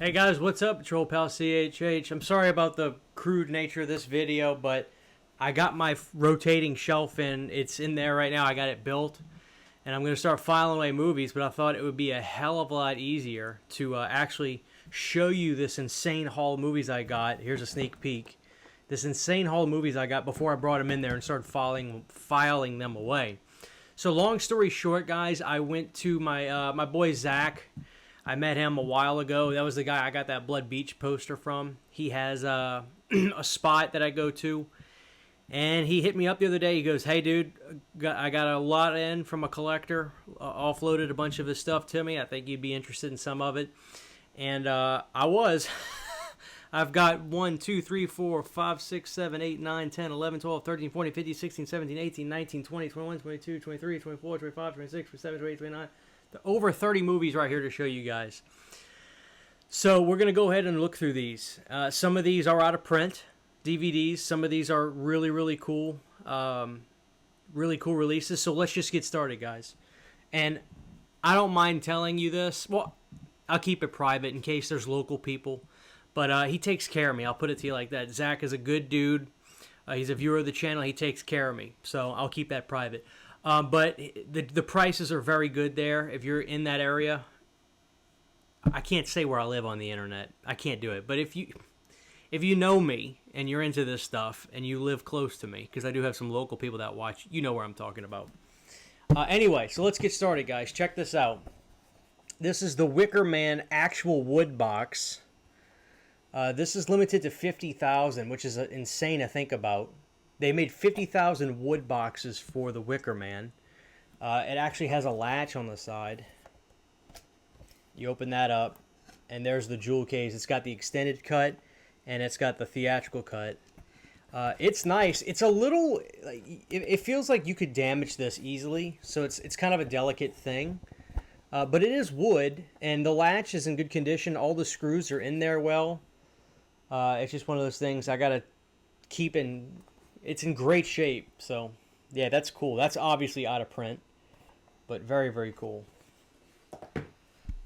Hey guys, what's up? Troll Pal CHH. I'm sorry about the crude nature of this video, but I got my rotating shelf in. It's in there right now. I got it built, and I'm going to start filing away movies, but I thought it would be a hell of a lot easier to actually show you this insane haul of movies I got. Here's a sneak peek. This insane haul of movies I got before I brought them in there and started filing them away. So long story short, guys, I went to my boy Zach. I met him a while ago. That was the guy I got that Blood Beach poster from. He has a spot that I go to. And he hit me up the other day. He goes, hey, dude, I got a lot in from a collector. Offloaded a bunch of his stuff to me. I think you'd be interested in some of it. And I was. I've got 1, 2, 3, 4, 5, 6, 7, 8, 9, 10, 11, 12, 13, 14, 15, 16, 17, 18, 19, 20, 21, 22, 23, 24, 25, 26, 27, 28, 29. Over 30 movies right here to show you guys. So we're going to go ahead and look through these. Some of these are out of print, DVDs. Some of these are really, really cool releases. So let's just get started, guys. And I don't mind telling you this. Well, I'll keep it private in case there's local people. But he takes care of me. I'll put it to you like that. Zach is a good dude. He's a viewer of the channel. He takes care of me. So I'll keep that private. But the prices are very good there. If you're in that area, I can't say where I live on the internet. I can't do it. But if you know me and you're into this stuff and you live close to me, because I do have some local people that watch, you know where I'm talking about. Anyway, so let's get started, guys. Check this out. This is the Wicker Man actual wood box. This is limited to 50,000, which is insane to think about. They made 50,000 wood boxes for the Wicker Man. It actually has a latch on the side. You open that up, and there's the jewel case. It's got the extended cut, and it's got the theatrical cut. It's nice. It's a little... It feels like you could damage this easily, so it's kind of a delicate thing. But it is wood, and the latch is in good condition. All the screws are in there well. It's just one of those things I got to keep in... It's in great shape, so yeah, that's cool. That's obviously out of print, but very, very cool.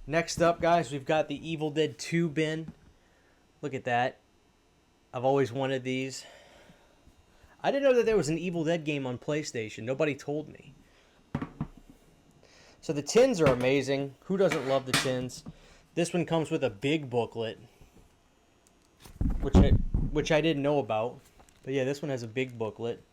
Next up, guys, we've got the Evil Dead 2 bin. Look at that. I've always wanted these. I didn't know that there was an Evil Dead game on PlayStation. Nobody told me. So the tins are amazing. Who doesn't love the tins? This one comes with a big booklet, which I didn't know about. But yeah, this one has a big booklet.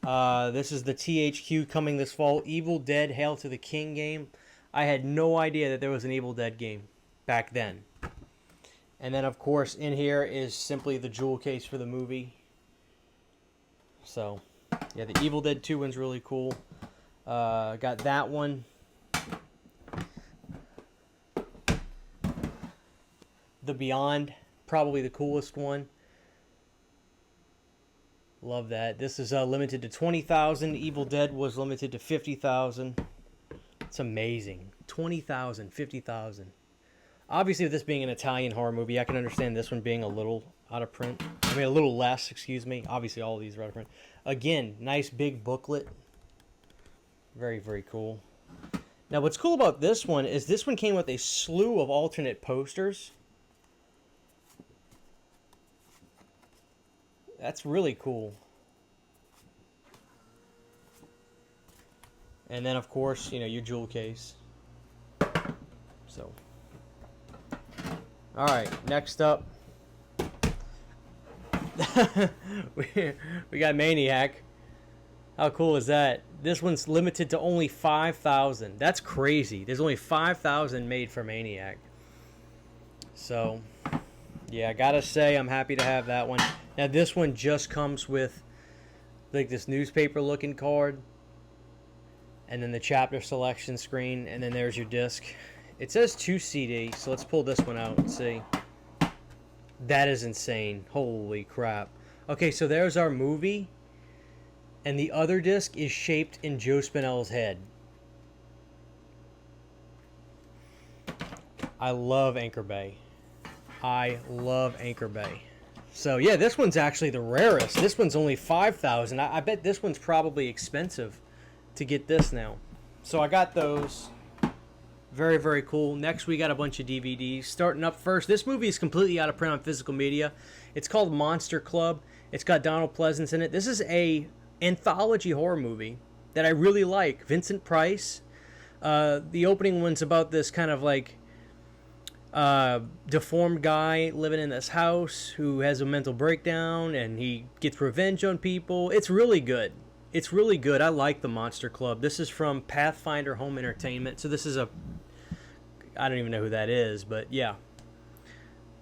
This is the THQ coming this fall. Evil Dead Hail to the King game. I had no idea that there was an Evil Dead game back then. And then, of course, in here is simply the jewel case for the movie. So, yeah, the Evil Dead 2 one's really cool. Got that one. The Beyond, probably the coolest one. Love that. This is limited to 20,000. Evil Dead was limited to 50,000. It's amazing. 20,000, 50,000. Obviously, with this being an Italian horror movie, I can understand this one being a little out of print. I mean, a little less, excuse me. Obviously, all of these are out of print. Again, nice big booklet. Very, very cool. Now, what's cool about this one is this one came with a slew of alternate posters. That's really cool. And then, of course, you know, your jewel case. So. Alright, next up. we got Maniac. How cool is that? This one's limited to only 5,000. That's crazy. There's only 5,000 made for Maniac. So, yeah, I gotta say I'm happy to have that one. Now this one just comes with like this newspaper looking card, and then the chapter selection screen, and then there's your disc. It says 2 CD, so let's pull this one out and see. That is insane. Holy crap. Okay, so there's our movie, and the other disc is shaped in Joe Spinell's head. I love Anchor Bay. I love Anchor Bay. So yeah, this one's actually the rarest. This one's only 5,000. I bet this one's probably expensive to get this now. So I got those. Very, very cool. Next, we got a bunch of DVDs. Starting up first, this movie is completely out of print on physical media. It's called Monster Club. It's got Donald Pleasance in it. This is a anthology horror movie that I really like. Vincent Price. The opening one's about this kind of like deformed guy living in this house who has a mental breakdown, and he gets revenge on people. It's really good. It's really good. I like the Monster Club. This is from Pathfinder Home Entertainment. So this is I don't even know who that is, but yeah.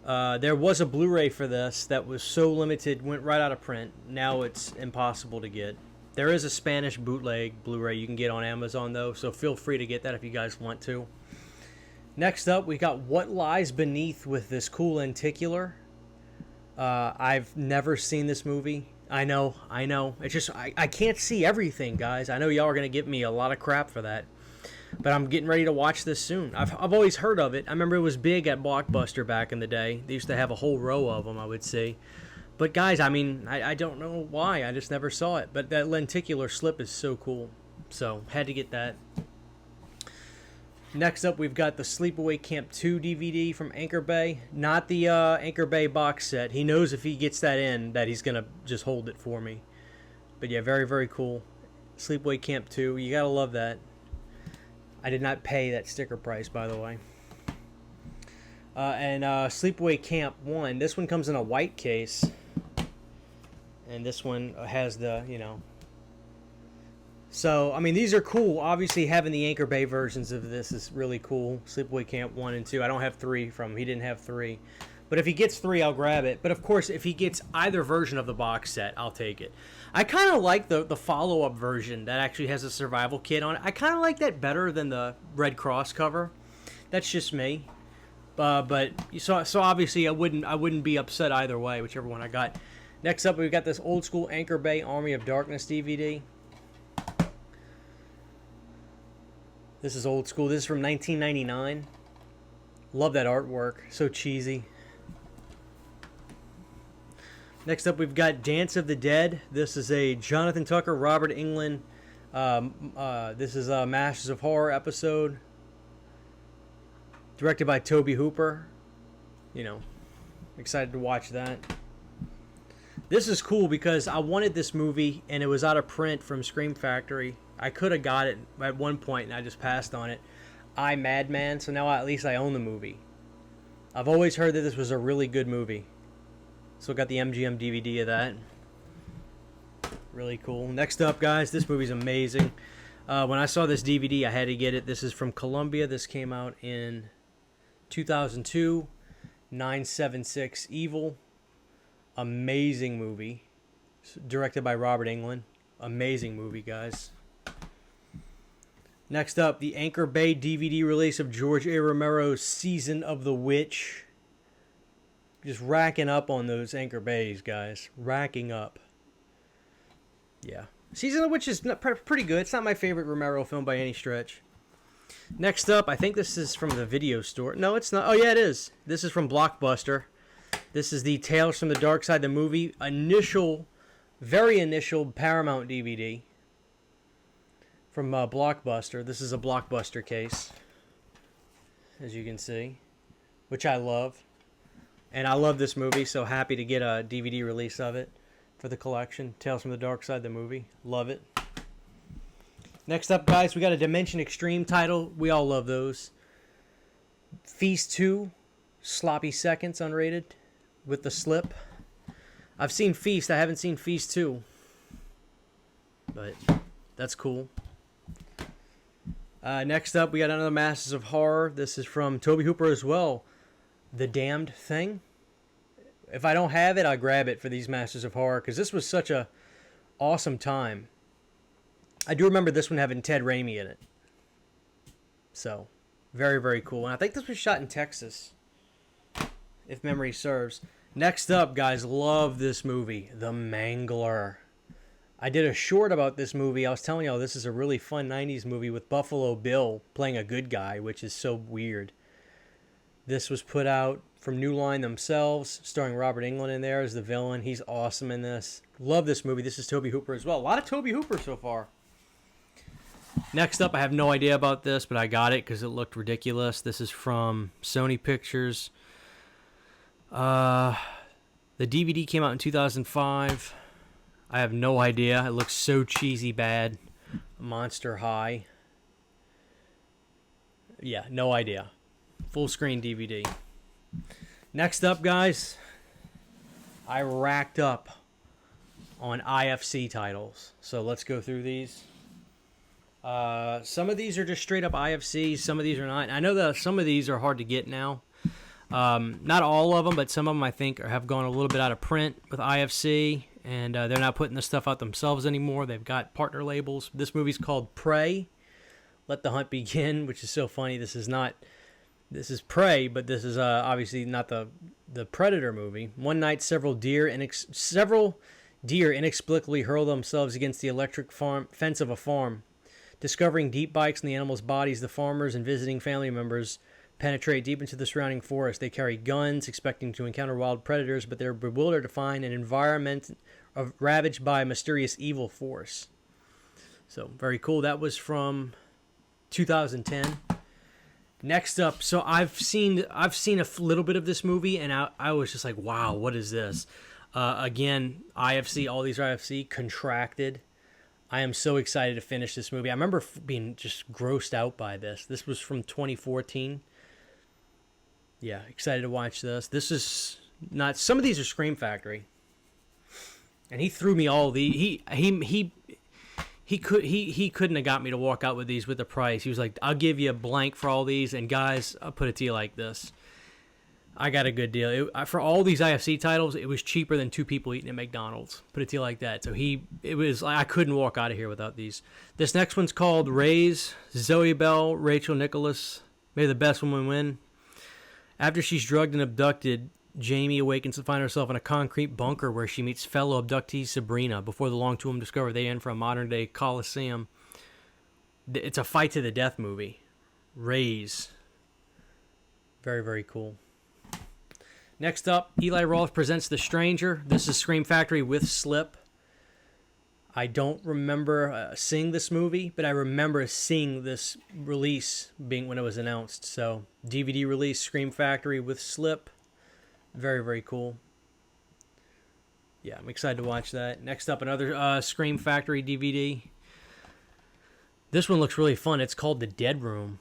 There was a Blu-ray for this that was so limited, went right out of print. Now it's impossible to get. There is a Spanish bootleg Blu-ray you can get on Amazon, though, so feel free to get that if you guys want to. Next up, we got What Lies Beneath with this cool lenticular. I've never seen this movie. I know. It's just, I can't see everything, guys. I know y'all are going to give me a lot of crap for that. But I'm getting ready to watch this soon. I've always heard of it. I remember it was big at Blockbuster back in the day. They used to have a whole row of them, I would say. But guys, I mean, I don't know why. I just never saw it. But that lenticular slip is so cool. So, had to get that. Next up, we've got the Sleepaway Camp 2 DVD from Anchor Bay. Not the Anchor Bay box set. He knows if he gets that in, that he's going to just hold it for me. But yeah, very, very cool. Sleepaway Camp 2. You got to love that. I did not pay that sticker price, by the way. And Sleepaway Camp 1. This one comes in a white case. And this one has the, So, I mean, these are cool. Obviously, having the Anchor Bay versions of this is really cool. Sleepaway Camp 1 and 2. I don't have 3 from him. He didn't have 3. But if he gets 3, I'll grab it. But, of course, if he gets either version of the box set, I'll take it. I kind of like the follow-up version that actually has a survival kit on it. I kind of like that better than the Red Cross cover. That's just me. But so obviously, I wouldn't be upset either way, whichever one I got. Next up, we've got this old-school Anchor Bay Army of Darkness DVD. This is old school. This is from 1999. Love that artwork. So cheesy. Next up, we've got Dance of the Dead. This is a Jonathan Tucker, Robert Englund. This is a Masters of Horror episode. Directed by Tobe Hooper. Excited to watch that. This is cool because I wanted this movie and it was out of print from Scream Factory. I could have got it at one point and I just passed on it. I Madman, so now at least I own the movie. I've always heard that this was a really good movie. So I got the MGM DVD of that. Really cool. Next up, guys, this movie's amazing. When I saw this DVD, I had to get it. This is from Columbia. This came out in 2002. 976 Evil. Amazing movie. Directed by Robert Englund. Amazing movie, guys. Next up, the Anchor Bay DVD release of George A. Romero's Season of the Witch. Just racking up on those Anchor Bays, guys. Racking up. Yeah. Season of the Witch is pretty good. It's not my favorite Romero film by any stretch. Next up, I think this is from the video store. No, it's not. Oh, yeah, it is. This is from Blockbuster. This is the Tales from the Dark Side, the movie. Very initial Paramount DVD from Blockbuster. This is a Blockbuster case, as you can see, which I love. And I love this movie, so happy to get a DVD release of it for the collection. Tales from the Dark Side, the movie. Love it. Next up, guys, we got a Dimension Extreme title. We all love those. Feast 2, Sloppy Seconds, unrated, with the slip. I've seen Feast. I haven't seen Feast 2. But that's cool. Next up, we got another Masters of Horror. This is from Tobe Hooper as well. The Damned Thing. If I don't have it, I'll grab it for these Masters of Horror, because this was such a awesome time. I do remember this one having Ted Raimi in it. So, very, very cool. And I think this was shot in Texas, if memory serves. Next up, guys, love this movie, The Mangler. I did a short about this movie. I was telling y'all this is a really fun 90s movie with Buffalo Bill playing a good guy, which is so weird. This was put out from New Line themselves, starring Robert Englund in there as the villain. He's awesome in this. Love this movie. This is Tobe Hooper as well. A lot of Tobe Hooper so far. Next up, I have no idea about this, but I got it because it looked ridiculous. This is from Sony Pictures. The DVD came out in 2005. I have no idea. It looks so cheesy bad. Monster High. Yeah, no idea. Full screen DVD. Next up, guys, I racked up on IFC titles. So let's go through these. Some of these are just straight up IFC. Some of these are not. I know that some of these are hard to get now. Not all of them, but some of them I think have gone a little bit out of print with IFC. And they're not putting this stuff out themselves anymore. They've got partner labels. This movie's called Prey. Let the Hunt Begin, which is so funny. This is Prey, but this is obviously not the Predator movie. One night, several deer inexplicably hurl themselves against the electric fence of a farm. Discovering deep bikes in the animals' bodies, the farmers and visiting family members penetrate deep into the surrounding forest. They carry guns, expecting to encounter wild predators, but they're bewildered to find an environment ravaged by a mysterious evil force. So, very cool. That was from 2010. Next up, so I've seen a little bit of this movie, and I was just like, wow, what is this? Again, IFC, all these are IFC, Contracted. I am so excited to finish this movie. I remember being just grossed out by this. This was from 2014. Yeah, excited to watch this. This is not. Some of these are Scream Factory, and he threw me all the. He couldn't have got me to walk out with these with the price. He was like, "I'll give you a blank for all these." And guys, I'll put it to you like this: I got a good deal for all these IFC titles. It was cheaper than 2 people eating at McDonald's. Put it to you like that. So I couldn't walk out of here without these. This next one's called Raise. Zoe Bell, Rachel Nicholas. May the best woman win. After she's drugged and abducted, Jamie awakens to find herself in a concrete bunker where she meets fellow abductee Sabrina. Before the long two of them discover they enter a modern-day Coliseum. It's a fight to the death movie. Raise. Very, very cool. Next up, Eli Roth presents The Stranger. This is Scream Factory with Slip. I don't remember seeing this movie, but I remember seeing this release being when it was announced. So, DVD release, Scream Factory with Slip. Very, very cool. Yeah, I'm excited to watch that. Next up, another Scream Factory DVD. This one looks really fun. It's called The Dead Room.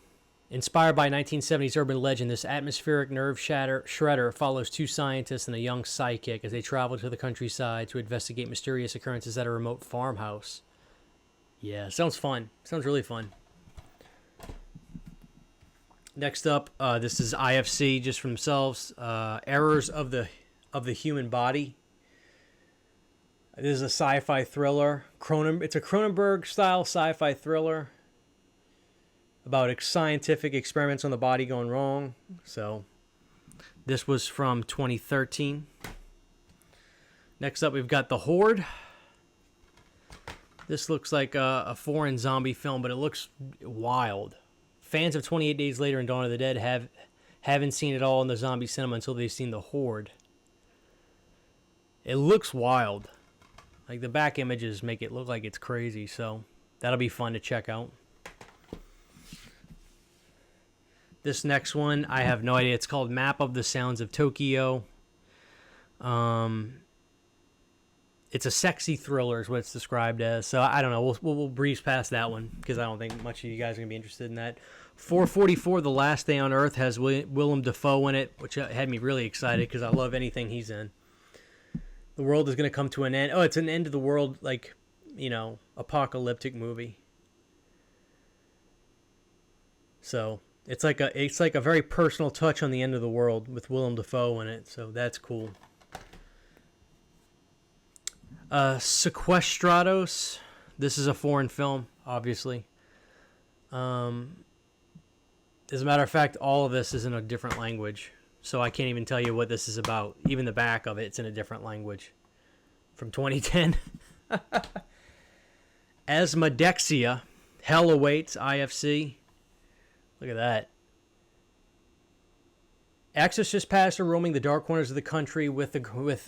Inspired by 1970s urban legend, this atmospheric nerve shredder follows 2 scientists and a young psychic as they travel to the countryside to investigate mysterious occurrences at a remote farmhouse. Yeah, sounds fun. Sounds really fun. Next up, this is IFC just for themselves. Errors of the Human Body. This is a sci-fi thriller. It's a Cronenberg-style sci-fi thriller about scientific experiments on the body going wrong. So, this was from 2013. Next up, we've got The Horde. This looks like a foreign zombie film, but it looks wild. Fans of 28 Days Later and Dawn of the Dead haven't seen it all in the zombie cinema until they've seen The Horde. It looks wild. Like, the back images make it look like it's crazy, so that'll be fun to check out. This next one, I have no idea. It's called Map of the Sounds of Tokyo. It's a sexy thriller is what it's described as. So I don't know. We'll breeze past that one because I don't think much of you guys are going to be interested in that. 444, The Last Day on Earth, has Willem Dafoe in it, which had me really excited because I love anything he's in. The world is going to come to an end. Oh, it's an end of the world, like, apocalyptic movie. So it's like a very personal touch on the end of the world with Willem Dafoe in it. So that's cool. Sequestrados. This is a foreign film, obviously. As a matter of fact, all of this is in a different language. So I can't even tell you what this is about. Even the back of it's in a different language. From 2010. Asmodexia. Hell Awaits, IFC. Look at that. Exorcist pastor roaming the dark corners of the country with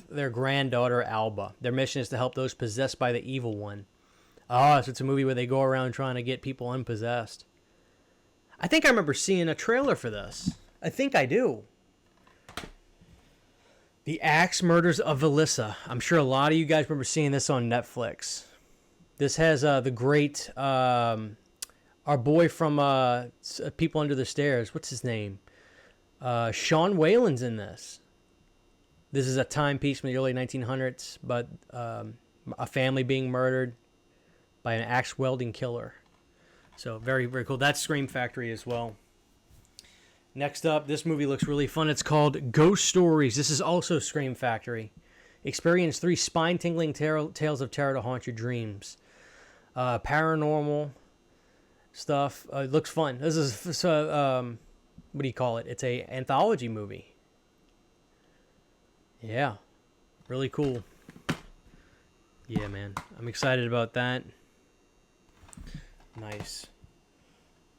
their granddaughter Alba. Their mission is to help those possessed by the evil one. Oh, so it's a movie where they go around trying to get people unpossessed. I think I remember seeing a trailer for this. I think I do. The Axe Murders of Vilissa. I'm sure a lot of you guys remember seeing this on Netflix. This has the great, our boy from People Under the Stairs. What's his name? Sean Whalen's in this. This is a timepiece from the early 1900s, but a family being murdered by an axe welding killer. So very, very cool. That's Scream Factory as well. Next up, this movie looks really fun. It's called Ghost Stories. This is also Scream Factory. Experience 3 spine-tingling tales of terror to haunt your dreams. Paranormal stuff. It looks fun. This is, what do you call it? It's a anthology movie. Yeah. Really cool. Yeah, man. I'm excited about that. Nice.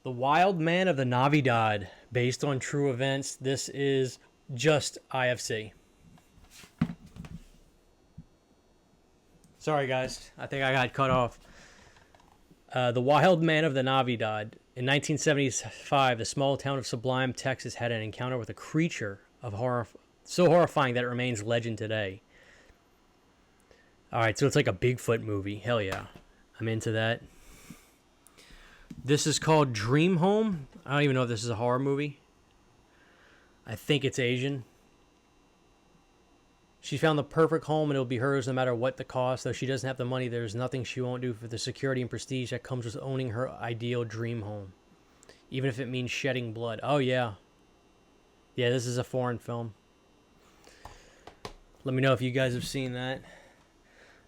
The Wild Man of the Navidad, based on true events. This is just IFC. Sorry, guys. I think I got cut off. The Wild Man of the Navidad. In 1975, the small town of Sublime, Texas, had an encounter with a creature of horror so horrifying that it remains legend today. All right, so it's like a Bigfoot movie. Hell yeah. I'm into that. This is called Dream Home. I don't even know if this is a horror movie. I think it's Asian. She found the perfect home and it'll be hers no matter what the cost. Though she doesn't have the money, there's nothing she won't do for the security and prestige that comes with owning her ideal dream home. Even if it means shedding blood. Oh, yeah. Yeah, this is a foreign film. Let me know if you guys have seen that.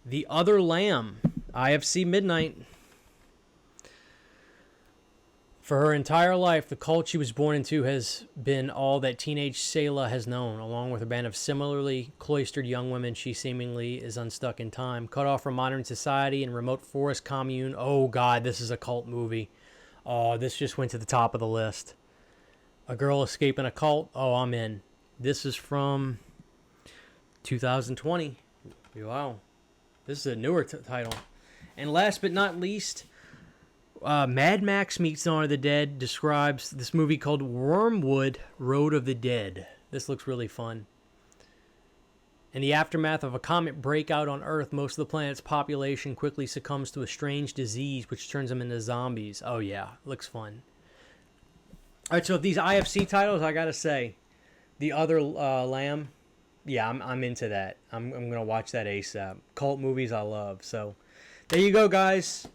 The Other Lamb. IFC Midnight. For her entire life, the cult she was born into has been all that teenage Selah has known. Along with a band of similarly cloistered young women, she seemingly is unstuck in time. Cut off from modern society in remote forest commune. Oh, God, this is a cult movie. Oh, this just went to the top of the list. A girl escaping a cult. Oh, I'm in. This is from 2020. Wow. This is a newer title. And last but not least, Mad Max Meets Dawn of the Dead describes this movie called Wormwood Road of the Dead. This looks really fun. In the aftermath of a comet breakout on Earth, most of the planet's population quickly succumbs to a strange disease which turns them into zombies. Oh yeah, looks fun. Alright, so these IFC titles, I gotta say, The Other Lamb, yeah, I'm into that. I'm gonna watch that ASAP. Cult movies I love. So there you go, guys.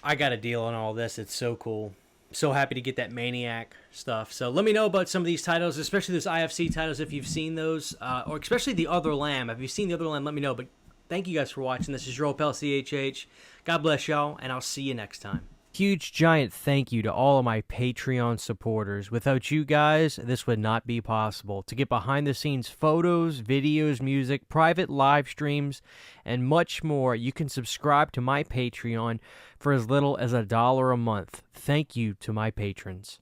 I got a deal on all this. It's so cool. So happy to get that Maniac stuff. So let me know about some of these titles, especially those IFC titles if you've seen those, or especially The Other Lamb. If you've seen The Other Lamb, let me know. But thank you guys for watching. This is your old pal CHH. God bless y'all, and I'll see you next time. Huge, giant thank you to all of my Patreon supporters. Without you guys, this would not be possible. To get behind-the-scenes photos, videos, music, private live streams, and much more, you can subscribe to my Patreon for as little as $1 a month. Thank you to my patrons.